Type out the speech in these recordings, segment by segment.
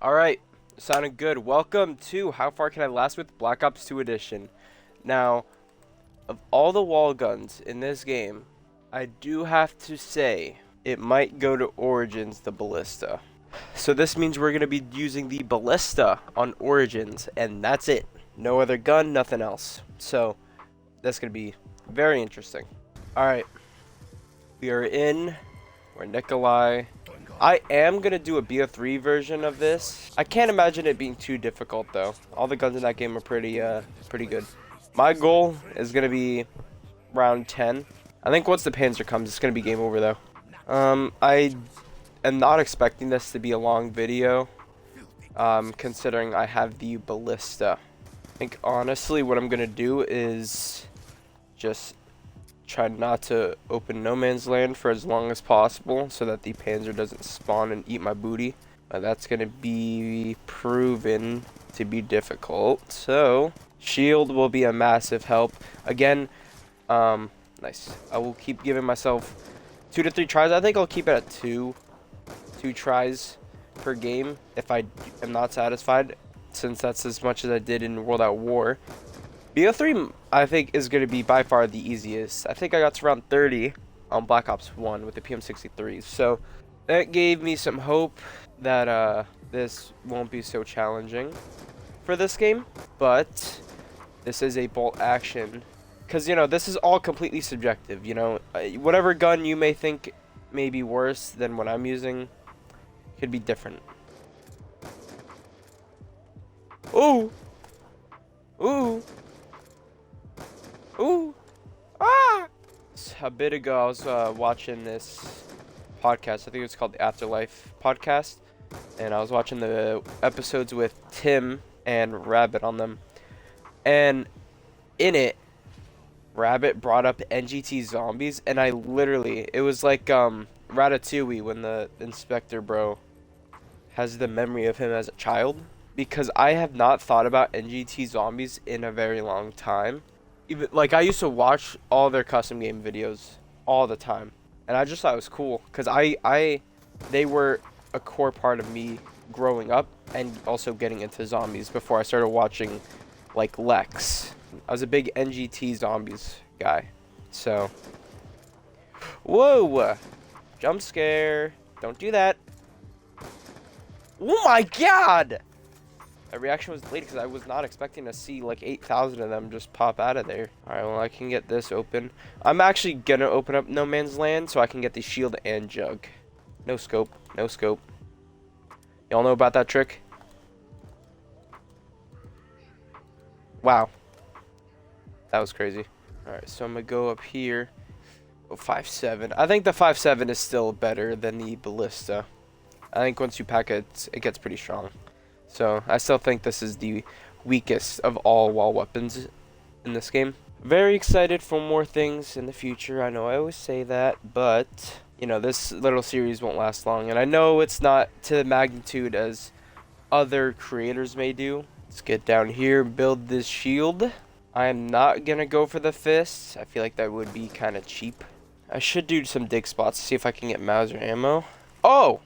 Alright, sounding good. Welcome to How Far Can I Last with Black Ops 2 Edition. Now, of all the wall guns in this game, I do have to say it might go to Origins, the Ballista. So this means we're going to be using the Ballista on Origins, and that's it. No other gun, nothing else. So, that's going to be very interesting. Alright, we are in. We're Nikolai. I am going to do a BO3 version of this. I can't imagine it being too difficult, though. All the guns in that game are pretty good. My goal is going to be round 10. I think once the Panzer comes, it's going to be game over, though. I am not expecting this to be a long video, considering I have the Ballista. I think, honestly, what I'm going to do is just try not to open no man's land for as long as possible so that the Panzer doesn't spawn and eat my booty. That's going to be proven to be difficult. So, shield will be a massive help. Again, nice. I will keep giving myself 2 to 3 tries. I think I'll keep it at 2 tries per game if I am not satisfied, since that's as much as I did in World at War. BO3, I think, is going to be by far the easiest. I think I got to round 30 on Black Ops 1 with the PM63s. So, that gave me some hope that this won't be so challenging for this game. But, this is a bolt action. Because, you know, this is all completely subjective, you know. Whatever gun you may think may be worse than what I'm using could be different. Ooh! Ooh! Ooh! Ah! A bit ago, I was watching this podcast. I think it's called the Afterlife podcast. And I was watching the episodes with Tim and Rabbit on them. And in it, Rabbit brought up NGT zombies. And I literally, it was like Ratatouille when the inspector bro has the memory of him as a child. Because I have not thought about NGT zombies in a very long time. Even, like, I used to watch all their custom game videos all the time, and I just thought it was cool because they were a core part of me growing up and also getting into zombies before I started watching like Lex. I was a big NGT zombies guy. So, whoa, jump scare! Don't do that. Oh my god! My reaction was late because I was not expecting to see like 8,000 of them just pop out of there. Alright, well, I can get this open. I'm actually gonna open up no man's land so I can get the shield and jug. No scope, no scope. Y'all know about that trick? Wow. That was crazy. Alright, so I'm gonna go up here. Oh, 5.7. I think the 5.7 is still better than the Ballista. I think once you pack it, it gets pretty strong. So, I still think this is the weakest of all wall weapons in this game. Very excited for more things in the future. I know I always say that, but, you know, this little series won't last long. And I know it's not to the magnitude as other creators may do. Let's get down here and build this shield. I am not going to go for the fists. I feel like that would be kind of cheap. I should do some dig spots to see if I can get Mauser ammo. Oh!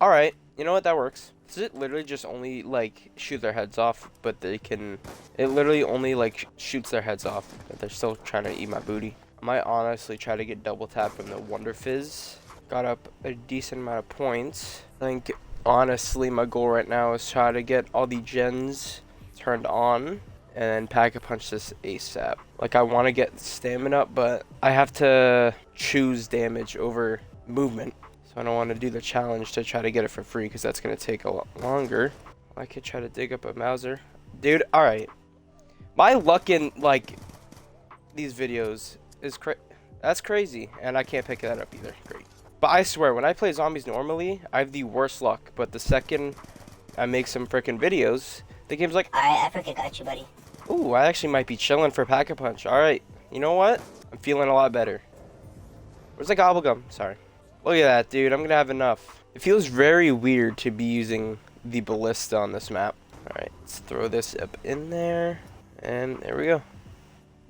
Alright. You know what? That works. Does it literally just only, like, shoot their heads off, but they can... It literally only, like, shoots their heads off, but they're still trying to eat my booty. I might honestly try to get double tap from the Wonder Fizz. Got up a decent amount of points. I think, honestly, my goal right now is try to get all the gens turned on, and then Pack-a-Punch this ASAP. Like, I want to get stamina up, but I have to choose damage over movement. So I don't want to do the challenge to try to get it for free because that's going to take a lot longer. I could try to dig up a Mauser. Dude, alright. My luck in, like, these videos is that's crazy. And I can't pick that up either. Great. But I swear, when I play zombies normally, I have the worst luck. But the second I make some freaking videos, the game's like... Alright, Africa got you, buddy. Ooh, I actually might be chilling for Pack-a-Punch. Alright, you know what? I'm feeling a lot better. Where's the gobblegum? Sorry. Look at that, dude. I'm going to have enough. It feels very weird to be using the Ballista on this map. Alright, let's throw this up in there. And there we go.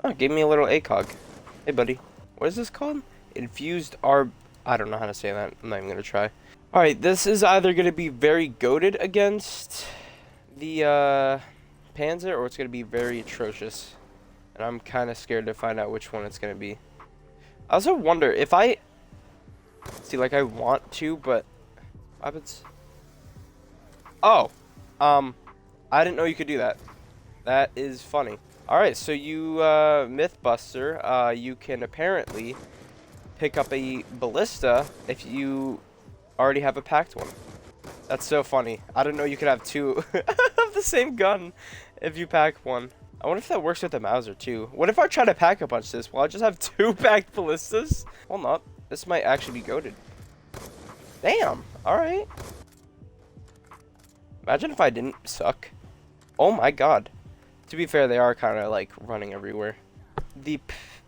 Oh, it gave me a little ACOG. Hey, buddy. What is this called? Infused R... I don't know how to say that. I'm not even going to try. Alright, this is either going to be very goated against the Panzer, or it's going to be very atrocious. And I'm kind of scared to find out which one it's going to be. I also wonder if I... See, like, I want to, but... What happens? Oh! I didn't know you could do that. That is funny. Alright, so you, Mythbuster, you can apparently pick up a Ballista if you already have a packed one. That's so funny. I didn't know you could have two of the same gun if you pack one. I wonder if that works with the Mauser too. What if I try to pack a bunch of this? Will I just have two packed Ballistas? Hold up. This might actually be goated. Damn. Alright. Imagine if I didn't suck. Oh my god. To be fair, they are kind of like running everywhere. The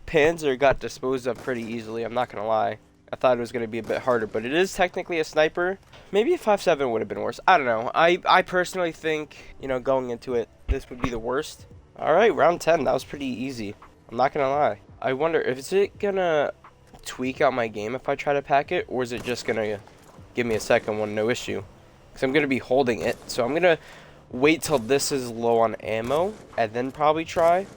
Panzer got disposed of pretty easily, I'm not gonna lie. I thought it was gonna be a bit harder, but it is technically a sniper. Maybe a 5.7 would have been worse. I don't know. I personally think, you know, going into it, this would be the worst. Alright, round 10. That was pretty easy. I'm not gonna lie. I wonder, is it gonna tweak out my game if I try to pack it, or is it just gonna give me a second one, no issue? Because I'm gonna be holding it, so I'm gonna wait till this is low on ammo, and then probably try,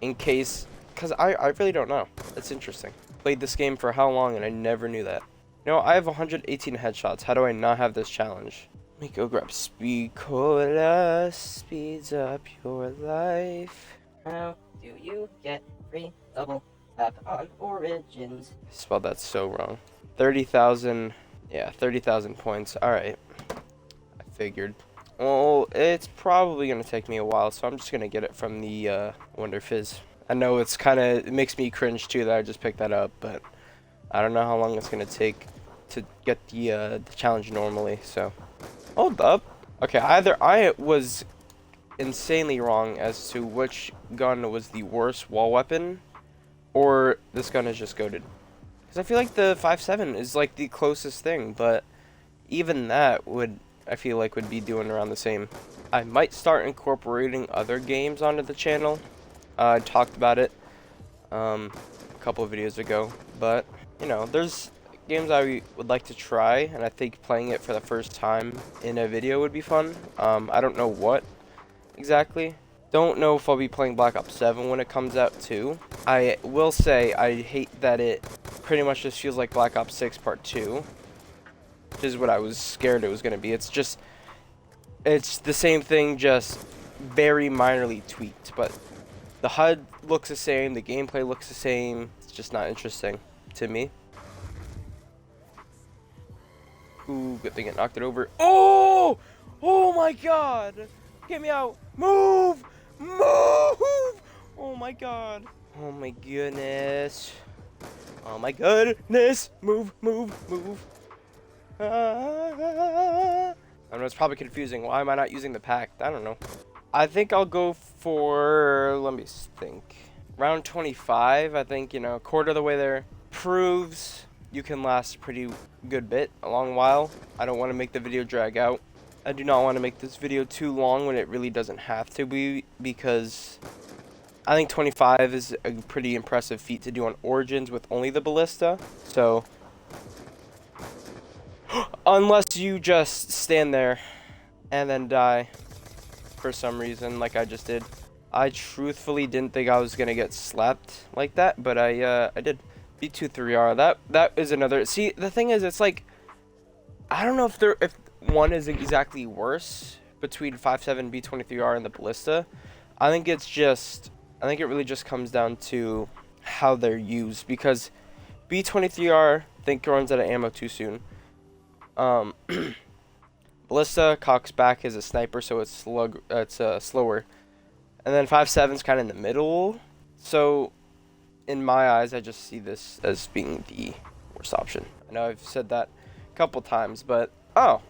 in case, because I really don't know. It's interesting. Played this game for how long, and I never knew that. You know, I have 118 headshots. How do I not have this challenge? Let me go grab Speed Cola, speeds up your life. How do you get free double tap on Origins? Spelled that so wrong. 30,000, yeah, 30,000 points. Alright. I figured. Well, it's probably going to take me a while, so I'm just going to get it from the Wonder Fizz. I know it's kind of, it makes me cringe too that I just picked that up, but I don't know how long it's going to take to get the challenge normally, so. Hold up. Okay, either I was insanely wrong as to which gun was the worst wall weapon, or this gun is just goated. Because I feel like the 5.7 is like the closest thing, but even that would, I feel like, would be doing around the same. I might start incorporating other games onto the channel. I talked about it a couple of videos ago, but, you know, there's games I would like to try, and I think playing it for the first time in a video would be fun. I don't know what exactly. Don't know if I'll be playing Black Ops 7 when it comes out too. I will say I hate that it pretty much just feels like Black Ops 6 Part 2, which is what I was scared it was going to be. It's just, it's the same thing, just very minorly tweaked, but the HUD looks the same, the gameplay looks the same. It's just not interesting to me. Ooh, good thing it knocked it over. Oh! Oh my god! Get me out! Move! Move! Oh my god. Oh my goodness. Oh my goodness! Move, move, move. I know it's probably confusing. Why am I not using the pack? I don't know. I think I'll go for, let me think, round 25. I think, you know, a quarter of the way there proves you can last a pretty good bit, a long while. I don't want to make the video drag out. I do not want to make this video too long when it really doesn't have to be, because I think 25 is a pretty impressive feat to do on Origins with only the Ballista. So, unless you just stand there and then die for some reason, like I just did. I truthfully didn't think I was going to get slapped like that, but I did. B2 3R, that is another. See, the thing is, it's like, I don't know if one is exactly worse between 5.7 B23R and the Ballista. I think it's just, I think it really just comes down to how they're used, because B23R, I think, runs out of ammo too soon. Ballista cocks back as a sniper, so it's slower, and then 5.7's kind of in the middle. So in my eyes, I just see this as being the worst option. I know I've said that a couple times, but oh,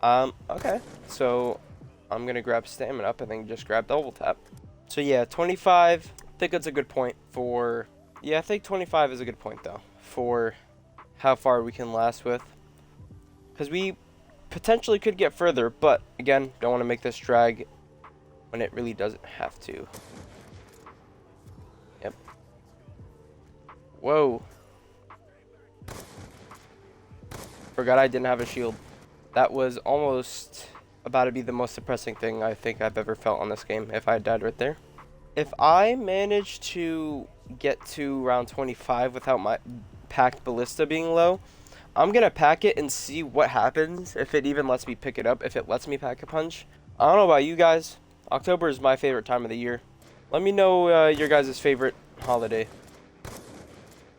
okay. So I'm gonna grab stamina up and then just grab double tap. So yeah, 25. I think that's a good point for. Yeah, I think 25 is a good point though for how far we can last with, because we potentially could get further, but again, don't want to make this drag when it really doesn't have to. Yep. Whoa. Forgot I didn't have a shield. That was almost about to be the most depressing thing I think I've ever felt on this game if I had died right there. If I manage to get to round 25 without my packed Ballista being low, I'm going to pack it and see what happens, if it even lets me pick it up, if it lets me pack a punch. I don't know about you guys. October is my favorite time of the year. Let me know your guys' favorite holiday.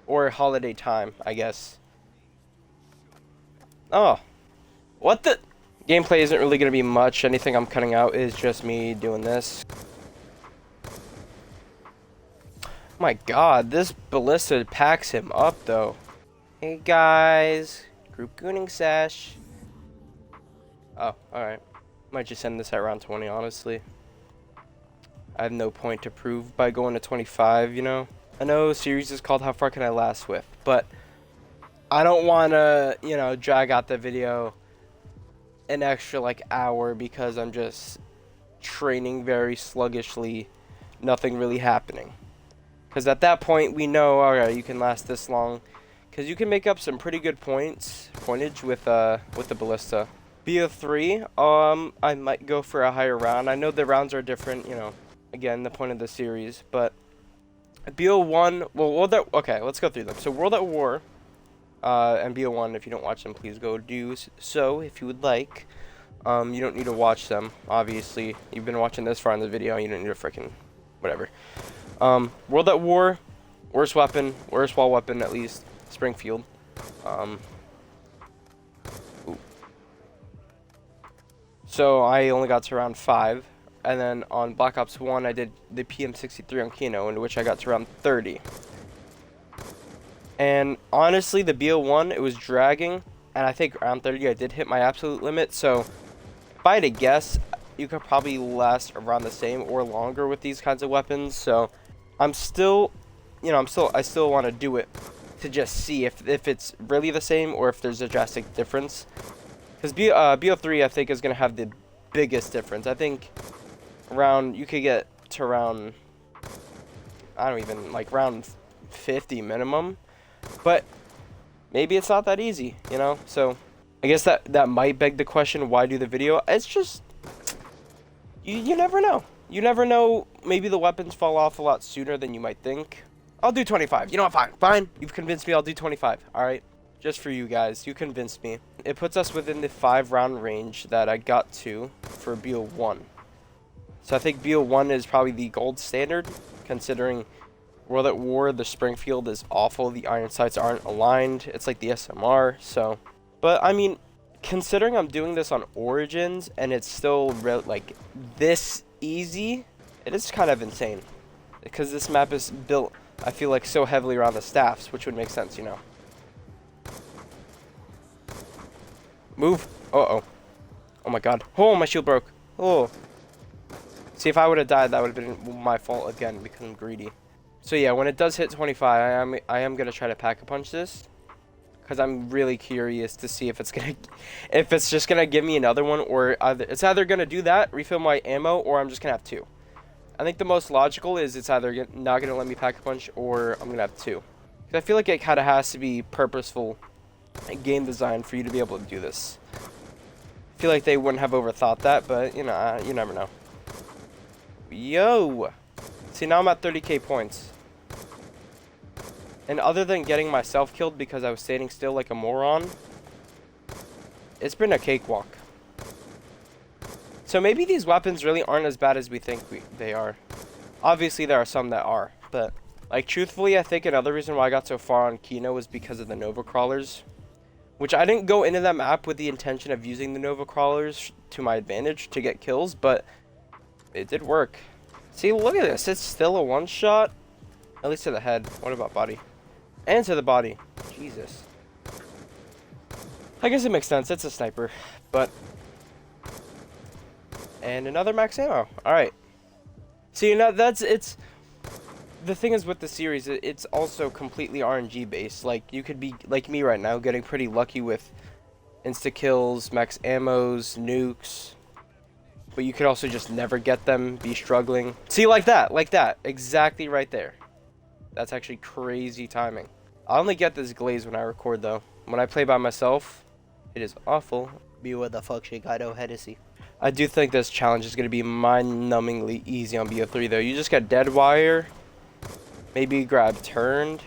Or holiday time, I guess. Oh. What the? Gameplay isn't really going to be much. Anything I'm cutting out is just me doing this. My god, this Ballista packs him up, though. Hey, guys. Group gooning sesh. Oh, alright. Might just end this at round 20, honestly. I have no point to prove by going to 25, you know? I know series is called How Far Can I Last With, but I don't want to, you know, drag out the video an extra, like, hour because I'm just training very sluggishly, nothing really happening. Because at that point, we know, alright, you can last this long. Because you can make up some pretty good pointage with the Ballista. BO3, I might go for a higher round. I know the rounds are different, you know, again, the point of the series, but BO1, well, okay, let's go through them. So World at War, and BO1, if you don't watch them, please go do so if you would like. You don't need to watch them, obviously. You've been watching this far in the video, you don't need to freaking, whatever. World at War, worst weapon, worst wall weapon at least, Springfield. So I only got to round 5. And then on Black Ops 1, I did the PM63 on Kino, in which I got to round 30. And honestly, the BO1, it was dragging. And I think round 30, I did hit my absolute limit. So if I had to guess, you could probably last around the same or longer with these kinds of weapons. So I'm still, you know, I still want to do it to just see if it's really the same or if there's a drastic difference. Because BO3, I think, is going to have the biggest difference. I think you could get to round, I don't even, like round 50 minimum. But maybe it's not that easy, you know? So I guess that might beg the question, why do the video? It's just, you never know. You never know. Maybe the weapons fall off a lot sooner than you might think. I'll do 25. You know what? Fine. You've convinced me. I'll do 25. All right. Just for you guys. You convinced me. It puts us within the 5-round range that I got to for BO1. So I think BO1 is probably the gold standard, considering World at War, the Springfield is awful. The iron sights aren't aligned. It's like the SMR. So, but I mean, considering I'm doing this on Origins and it's still like this easy, it is kind of insane. Because this map is built, I feel like, so heavily around the staffs, which would make sense, you know. Move. Uh-oh. Oh my god. Oh, my shield broke. Oh. See, if I would have died, that would have been my fault again because I'm greedy. So yeah, when it does hit 25, I am gonna try to pack a punch this. Because I'm really curious to see if it's just gonna give me another one, or it's either gonna do that, refill my ammo, or I'm just gonna have 2. I think the most logical is it's either not going to let me pack a punch or I'm going to have 2. Because I feel like it kind of has to be purposeful game design for you to be able to do this. I feel like they wouldn't have overthought that, but, you know, you never know. Yo! See, now I'm at 30k points. And other than getting myself killed because I was standing still like a moron, it's been a cakewalk. So maybe these weapons really aren't as bad as we think they are. Obviously, there are some that are. But, like, truthfully, I think another reason why I got so far on Kino was because of the Nova Crawlers. Which I didn't go into that map with the intention of using the Nova Crawlers to my advantage to get kills, but it did work. See, look at this. It's still a one-shot. At least to the head. What about body? And to the body. Jesus. I guess it makes sense. It's a sniper. But... and another max ammo. Alright. See, now it's... the thing is with the series, it's also completely RNG based. Like, you could be, like me right now, getting pretty lucky with insta-kills, max ammos, nukes. But you could also just never get them, be struggling. See, like that. Exactly right there. That's actually crazy timing. I only get this glaze when I record, though. When I play by myself, It is awful. Be where the fuck she got Hennessy. I do think this challenge is going to be mind-numbingly easy on BO3 though. You just got dead wire. Maybe grab turned.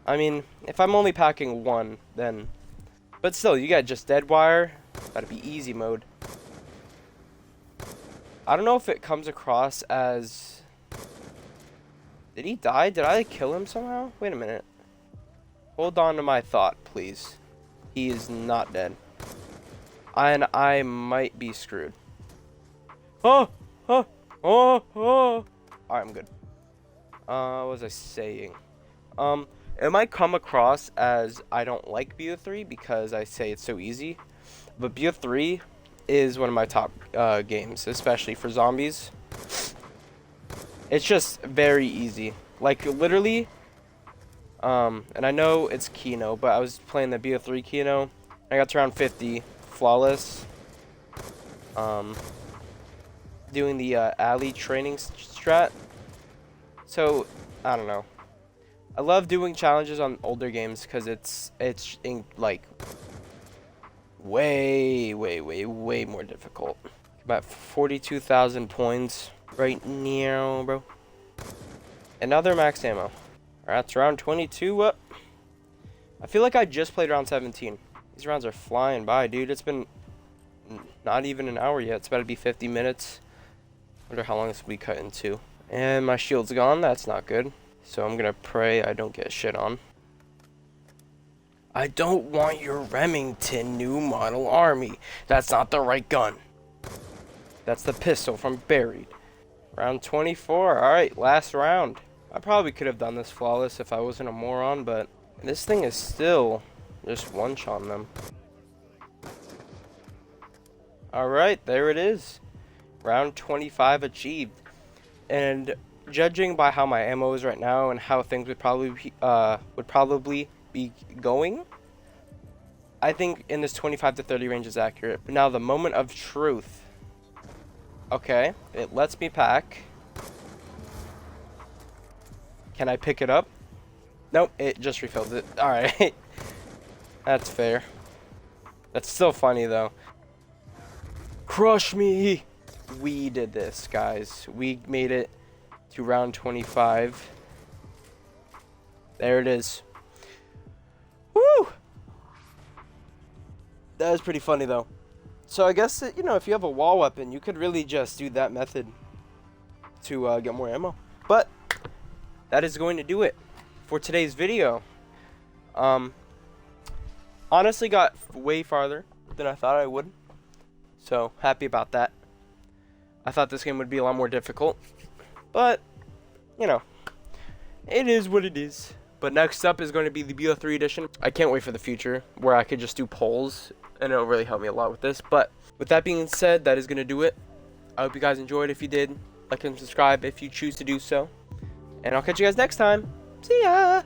I mean, if I'm only packing one, then... But still, you got just dead wire. That'd be easy mode. I don't know if it comes across as... Did he die? Did I kill him somehow? Wait a minute. Hold on to my thought, please. He is not dead. And I might be screwed. Oh! Oh! Oh! Oh! Alright, I'm good. What was I saying? It might come across as I don't like BO3 because I say it's so easy. But BO3 is one of my top games, especially for zombies. It's just very easy. Like, literally, and I know it's Kino, but I was playing the BO3 Kino. I got to around 50, flawless. Doing the alley training strat. So, I don't know. I love doing challenges on older games because it's like way more difficult. About 42,000 points right now, bro. Another max ammo. Alright, that's round 22. I feel like I just played round 17. These rounds are flying by, dude. It's been not even an hour yet. It's about to be 50 minutes. Wonder how long this will be cut into. And my shield's gone. That's not good. So I'm gonna pray I don't get shit on. I don't want your Remington new model army. That's not the right gun. That's the pistol from Buried. Round 24. Alright, last round. I probably could have done this flawless if I wasn't a moron, but this thing is still just one-shotting them. Alright, there it is. Round 25 achieved. And judging by how my ammo is right now and how things would probably be going, I think in this 25 to 30 range is accurate. But now the moment of truth. Okay, it lets me pack. Can I pick it up? Nope, it just refilled it. Alright. That's fair. That's still funny though. Crush me! We did this, guys. We made it to round 25. There it is. Woo! That was pretty funny though. So I guess that, you know, if you have a wall weapon, you could really just do that method to get more ammo. But that is going to do it for today's video. Honestly got way farther than I thought I would. So happy about that. I thought this game would be a lot more difficult. But, you know, it is what it is. But next up is going to be the BO3 edition. I can't wait for the future where I could just do polls, and it'll really help me a lot with this. But with that being said, that is going to do it. I hope you guys enjoyed. If you did, like and subscribe if you choose to do so. And I'll catch you guys next time. See ya!